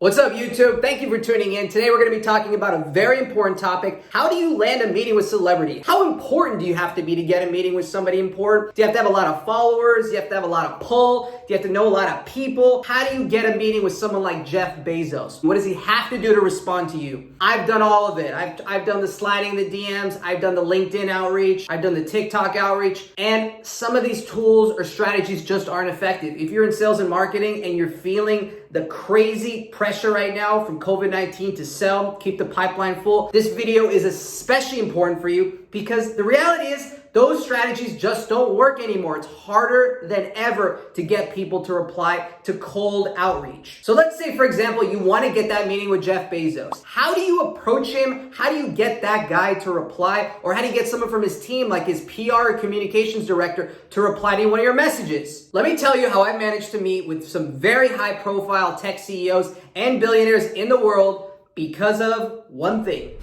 What's up, YouTube? Thank you for tuning in. Today we're going to be talking about a very important topic. How do you land a meeting with celebrity? How important do you have to be to get a meeting with somebody important? Do you have to have a lot of followers? Do you have to have a lot of pull? Do you have to know a lot of people? How do you get a meeting with someone like Jeff Bezos? What does he have to do to respond to you? I've done all of it. I've done the sliding the DMs. I've done the LinkedIn outreach. I've done the TikTok outreach. And some of these tools or strategies just aren't effective. If you're in sales and marketing and you're feeling the crazy pressure right now from COVID-19 to sell, keep the pipeline full, this video is especially important for you because the reality is those strategies just don't work anymore. It's harder than ever to get people to reply to cold outreach. So let's say, for example, you want to get that meeting with Jeff Bezos. How do you approach him? How do you get that guy to reply? Or how do you get someone from his team, like his PR or communications director, to reply to one of your messages? Let me tell you how I managed to meet with some very high profile tech CEOs and billionaires in the world because of one thing.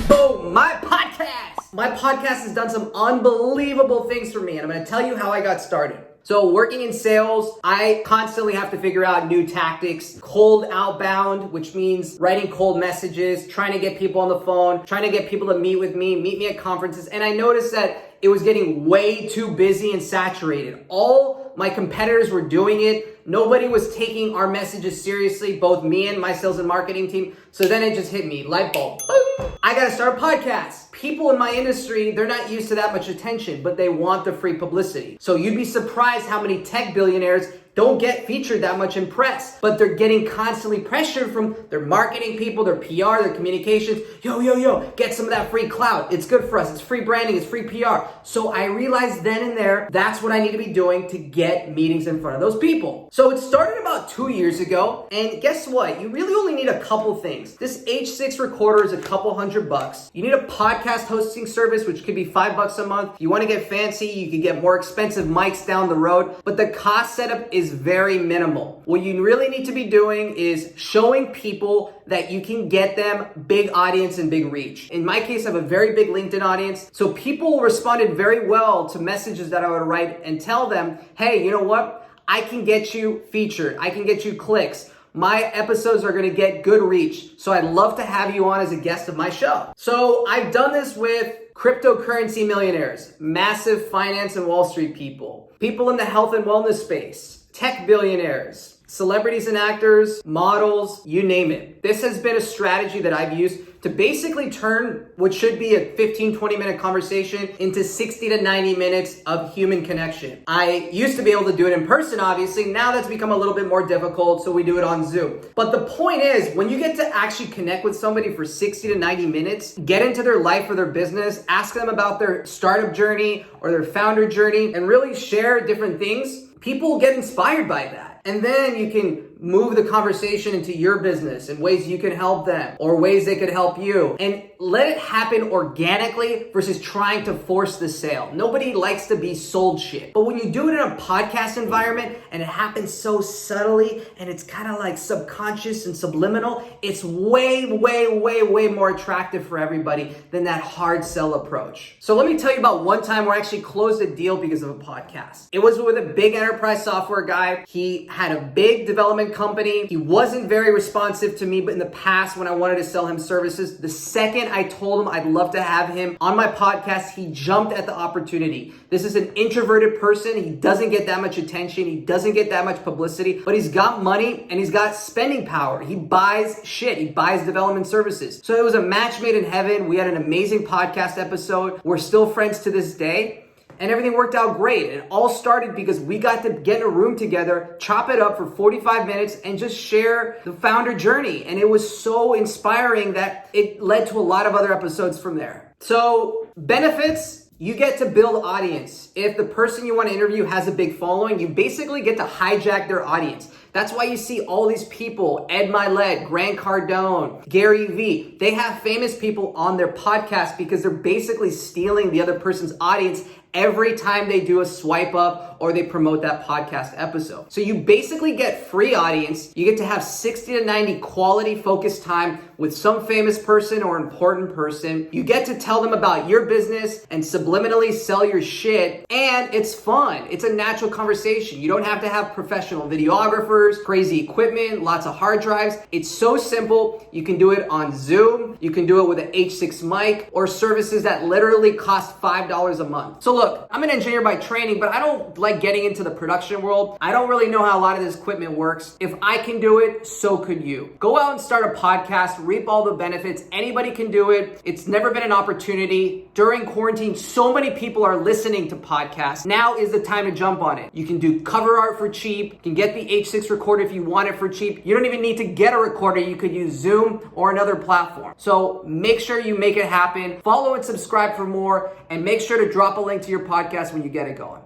Boom, my podcast. My podcast has done some unbelievable things for me, and I'm going to tell you how I got started. So working in sales, I constantly have to figure out new tactics. Cold outbound, which means writing cold messages, trying to get people on the phone, trying to get people to meet me at conferences. And I noticed that it was getting way too busy and saturated. All my competitors were doing it. Nobody was taking our messages seriously, both me and my sales and marketing team. So then it just hit me, light bulb. Boom. I gotta start a podcast. People in my industry, they're not used to that much attention, but they want the free publicity. So you'd be surprised how many tech billionaires don't get featured that much in press, but they're getting constantly pressured from their marketing people, their PR, their communications. Yo, get some of that free clout. It's good for us. It's free branding. It's free PR. So I realized then and there, that's what I need to be doing to get meetings in front of those people. So it started about 2 years ago. And guess what? You really only need a couple things. This H6 recorder is a couple $100. You need a podcast hosting service, which could be $5 a month. If you want to get fancy, you could get more expensive mics down the road, but the cost setup is very minimal. What you really need to be doing is showing people that you can get them big audience and big reach. In my case, I have a very big LinkedIn audience. So people responded very well to messages that I would write and tell them, hey, you know what? I can get you featured. I can get you clicks. My episodes are going to get good reach. So I'd love to have you on as a guest of my show. So I've done this with cryptocurrency millionaires, massive finance and Wall Street people, people in the health and wellness space, tech billionaires, celebrities and actors, models, you name it. This has been a strategy that I've used to basically turn what should be a 15-20 minute conversation into 60 to 90 minutes of human connection. I used to be able to do it in person, obviously. Now that's become a little bit more difficult, so we do it on Zoom. But the point is, when you get to actually connect with somebody for 60 to 90 minutes, get into their life or their business, ask them about their startup journey or their founder journey, and really share different things, people get inspired by that. And then you can move the conversation into your business and ways you can help them or ways they could help you, and let it happen organically versus trying to force the sale. Nobody likes to be sold shit. But when you do it in a podcast environment and it happens so subtly and it's kind of like subconscious and subliminal, it's way more attractive for everybody than that hard sell approach. So let me tell you about one time where I actually closed a deal because of a podcast. It was with a big enterprise software guy. He had a big development company. He wasn't very responsive to me, but in the past when I wanted to sell him services, the second I told him I'd love to have him on my podcast, he jumped at the opportunity. This is an introverted person. He doesn't get that much attention. He doesn't get that much publicity, but he's got money and he's got spending power. He buys shit. He buys development services. So it was a match made in heaven. We had an amazing podcast episode. We're still friends to this day. And everything worked out great. It all started because we got to get in a room together, chop it up for 45 minutes, and just share the founder journey. And it was so inspiring that it led to a lot of other episodes from there. So benefits, you get to build audience. If the person you want to interview has a big following, you basically get to hijack their audience. That's why you see all these people, Ed Milet, Grant Cardone, Gary Vee. They have famous people on their podcast because they're basically stealing the other person's audience every time they do a swipe up or they promote that podcast episode. So you basically get free audience. You get to have 60 to 90 quality focused time with some famous person or important person. You get to tell them about your business and subliminally sell your shit. And it's fun. It's a natural conversation. You don't have to have professional videographers, crazy equipment, lots of hard drives. It's so simple. You can do it on Zoom. You can do it with an H6 mic or services that literally cost $5 a month. So look, I'm an engineer by training, but I don't like getting into the production world. I don't really know how a lot of this equipment works. If I can do it, so could you. Go out and start a podcast, reap all the benefits. Anybody can do it. It's never been an opportunity. During quarantine, so many people are listening to podcasts. Now is the time to jump on it. You can do cover art for cheap. You can get the H6 recorder if you want it for cheap. You don't even need to get a recorder. You could use Zoom or another platform. So make sure you make it happen. Follow and subscribe for more, and make sure to drop a link to your podcast when you get it going.